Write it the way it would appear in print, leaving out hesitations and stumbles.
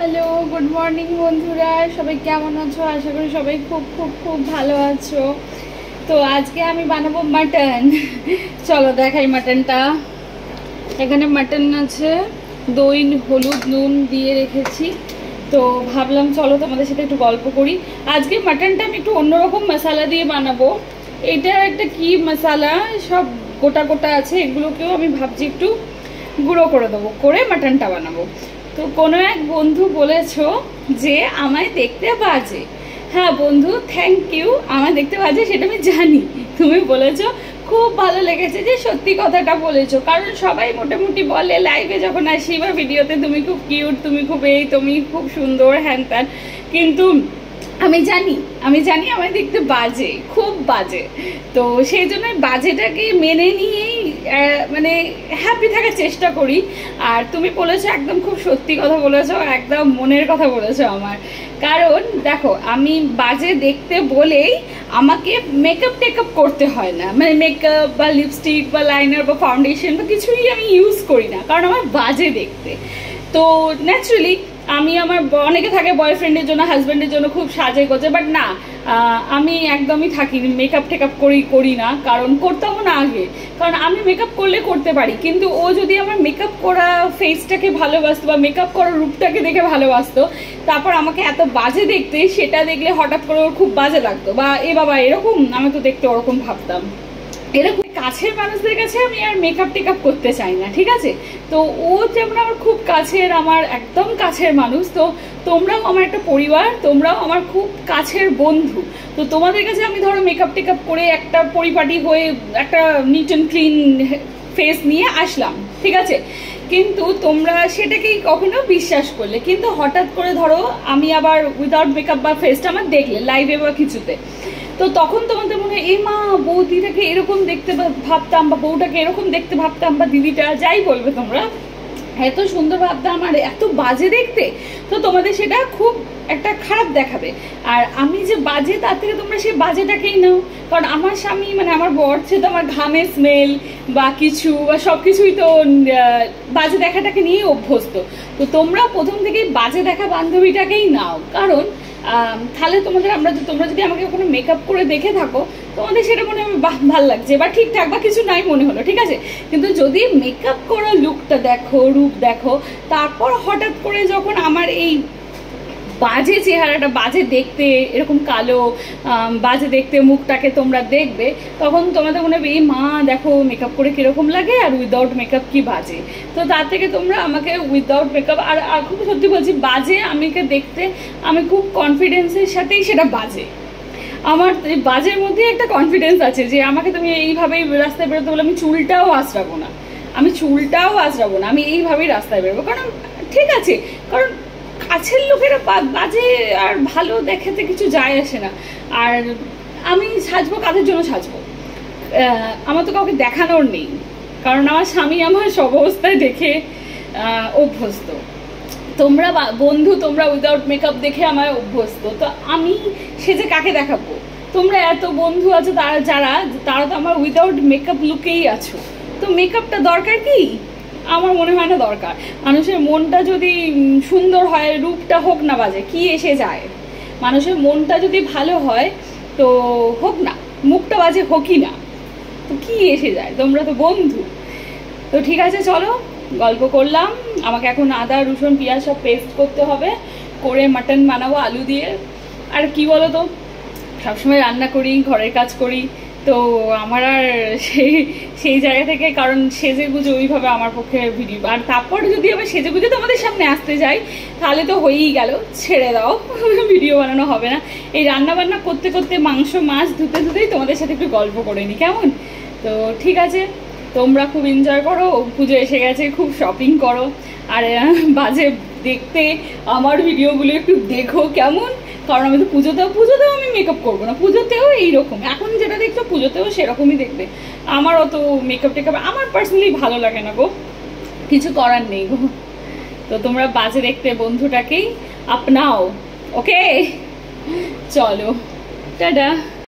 Hello, good morning বন্ধুরা, সবাই কেমন আছো? আশা করি সবাই খুব খুব খুব ভালো আছো। তো আজকে আমি বানাবো মাটন। চলো দেখাই মাটনটা। এখানে মাটন আছে, দই, হলুদ, নুন দিয়ে রেখেছি। তো ভাবলাম চলো তোমাদের সাথে একটু গল্প করি। আজকে মাটনটা আমি একটু অন্যরকম মশলা দিয়ে বানাবো। এটা একটা কি মশলা, সব গোটা গোটা আছে, এগুলোকেও আমি ভাবছি একটু গুঁড়ো করে দেবো, করে মাটনটা বানাবো। তো কোনো এক বন্ধু বলেছো যে আমায় দেখতে বাজে। হ্যাঁ বন্ধু, থ্যাংক ইউ। আমায় দেখতে বাজে সেটা আমি জানি, তুমি বলেছো, খুব ভালো লেগেছে যে সত্যি কথাটা বলেছো। কারণ সবাই মোটামুটি বলে লাইভে যখন আসি বা ভিডিওতে, তুমি খুব কিউট, তুমি খুব এই, তুমি খুব সুন্দর, হ্যান ত্যান। কিন্তু আমি জানি আমায় দেখতে বাজে, খুব বাজে। তো সেই জন্য বাজেটাকে মেনে নিয়েই মানে হ্যাপি থাকার চেষ্টা করি। আর তুমি বলেছো একদম খুব সত্যি কথা বলেছো, একদম মনের কথা বলেছো আমার। কারণ দেখো, আমি বাজে দেখতে বলেই আমাকে মেকআপ টেকআপ করতে হয় না, মানে মেকআপ বা লিপস্টিক বা লাইনার বা ফাউন্ডেশন বা কিছুই আমি ইউজ করি না, কারণ আমার বাজে দেখতে। তো ন্যাচারালি আমি, আমার অনেকে থাকে বয়ফ্রেন্ডের জন্য, হাজব্যান্ডের জন্য খুব সাজে গোজে, বাট না, আমি একদমই থাকি মেকআপ টেকআপ করি না, কারণ করতাম না আগে। কারণ আমি মেকআপ করলে করতে পারি, কিন্তু ও যদি আমার মেকআপ করা ফেসটাকে ভালোবাসতো বা মেকআপ করা রূপটাকে দেখে ভালোবাসতো, তারপর আমাকে এত বাজে দেখতে, সেটা দেখলে হঠাৎ করে ওর খুব বাজে লাগতো, বা এ বাবা এরকম, আমি তো দেখতে ওরকম ভাবতাম। এরকম কাছের মানুষদের কাছে আমি আর মেকআপ টেকআপ করতে চাই না, ঠিক আছে? তো ও যেমন আমার খুব কাছের, আমার একদম কাছের মানুষ। তো তোমরাও আমার একটা পরিবার, তোমরাও আমার খুব কাছের বন্ধু। তো তোমাদের কাছে আমি ধরো মেকআপ টেকআপ করে একটা পরিপাটি হয়ে একটা নিট অ্যান্ড ক্লিন ফেস নিয়ে আসলাম, ঠিক আছে? কিন্তু তোমরা সেটাকেই কখনো বিশ্বাস করলে, কিন্তু হঠাৎ করে ধরো আমি আবার উইদাউট মেকআপ বা ফেসটা আমার দেখলে লাইভে বা কিছুতে, তো তখন তোমাদের মনে হয়, এ মা, বৌদিটাকে এরকম দেখতে ভাবতাম, বা বউটাকে এরকম দেখতে ভাবতাম, বা দিদিটা, যাই বলবে তোমরা, এত সুন্দর ভাবতাম আর এত বাজে দেখতে। তো তোমাদের সেটা খুব একটা খারাপ দেখাবে। আর আমি যে বাজে, তার থেকে তোমরা সেই বাজেটাকেই নাও। কারণ আমার স্বামী, মানে আমার বর, সে তো আমার ঘামের স্মেল বা কিছু বা সব কিছুই তো বাজে দেখাটাকে নিয়েই অভ্যস্ত। তো তোমরা প্রথম থেকেই বাজে দেখা বান্ধবীটাকেই নাও। কারণ তাহলে তোমরা যদি আমাকে কোনো মেকআপ করে দেখে থাকো, তোমাদের সেটা মনে হবে বাহ ভাল লাগছে বা ঠিকঠাক বা কিছু নাই মনে হলো, ঠিক আছে? কিন্তু যদি মেকআপ করা লুকটা দেখো, রূপ দেখো, তারপর হঠাৎ করে যখন আমার এই বাজে চেহারাটা, বাজে দেখতে, এরকম কালো বাজে দেখতে মুখটাকে তোমরা দেখবে, তখন তোমাদের মনে হবে, এই মা দেখো মেকআপ করে কিরকম লাগে, আর উইদাউট মেকআপ কি বাজে। তো তার থেকে তোমরা আমাকে উইদাউট মেকআপ, আর খুব সত্যি বলছি, বাজে আমাকে দেখতে আমি খুব কনফিডেন্সের সাথেই সেটা বাজে। আমার বাজের মধ্যে একটা কনফিডেন্স আছে যে আমাকে তুমি এইভাবেই রাস্তায় বেরোতে বলে আমি চুলটাও আঁচড়াবো না, আমি এইভাবেই রাস্তায় বেরোবো। কারণ ঠিক আছে, কারণ কাছের লোকেরা বাজে আর ভালো দেখাতে কিছু যায় আসে না। আর আমি সাজবো কাদের জন্য সাজবো? আমার তো কাউকে দেখানোর নেই, কারণ আমার স্বামী আমার সব অবস্থায় দেখে অভ্যস্ত। তোমরা বন্ধু, তোমরা উইদাউট মেকআপ দেখে আমার অভ্যস্ত। তো আমি সেজে কাকে দেখাবো? তোমরা এত বন্ধু আছো, তারা তো আমার উইদাউট মেকআপ লুকেই আছো। তো মেকআপটা দরকার কি? আমার মনে হয় না দরকার। মানুষের মনটা যদি সুন্দর হয়, রূপটা হোক না বাজে, কি এসে যায়? মানুষের মনটা যদি ভালো হয় তো হোক না, মুখটা বাজে হোকই না, তো কি এসে যায়? তোমরা তো বন্ধু। তো ঠিক আছে, চলো গল্প করলাম। আমাকে এখন আদা, রসুন, পেঁয়াজ সব পেস্ট করতে হবে, করে মাটন বানাবো আলু দিয়ে। আর কি বলো তো, সবসময় রান্না করি, ঘরের কাজ করি, তো আমার আর সেই জায়গা থেকে, কারণ সেজে গুজে ওইভাবে আমার পক্ষে ভিডিও, আর তারপর যদি আবার সেজে গুজে তোমাদের সামনে আসতে যাই, তাহলে তো হয়েই গেল, ছেড়ে দাও, ভিডিও বানানো হবে না। এই রান্না বান্না করতে করতে, মাংস মাছ ধুতেই তোমাদের সাথে একটু গল্প করে নি, কেমন? তো ঠিক আছে, তোমরা খুব এনজয় করো, পুজো এসে গেছে, খুব শপিং করো। আর বাজে দেখতে আমার ভিডিওগুলো একটু দেখো, কেমন? কারণ আমি তো পুজোতেও আমি মেকআপ করবো না, পুজোতেও এইরকম, এখন যেটা দেখছো পুজোতেও সেরকমই দেখবে। আমার অত মেকআপ টেকআপ আমার পার্সোনালি ভালো লাগে না গো, কিছু করার নেই গো। তো তোমরা বাজে দেখতে বন্ধুটাকেই আপনাও, ওকে? চলো, টাটা।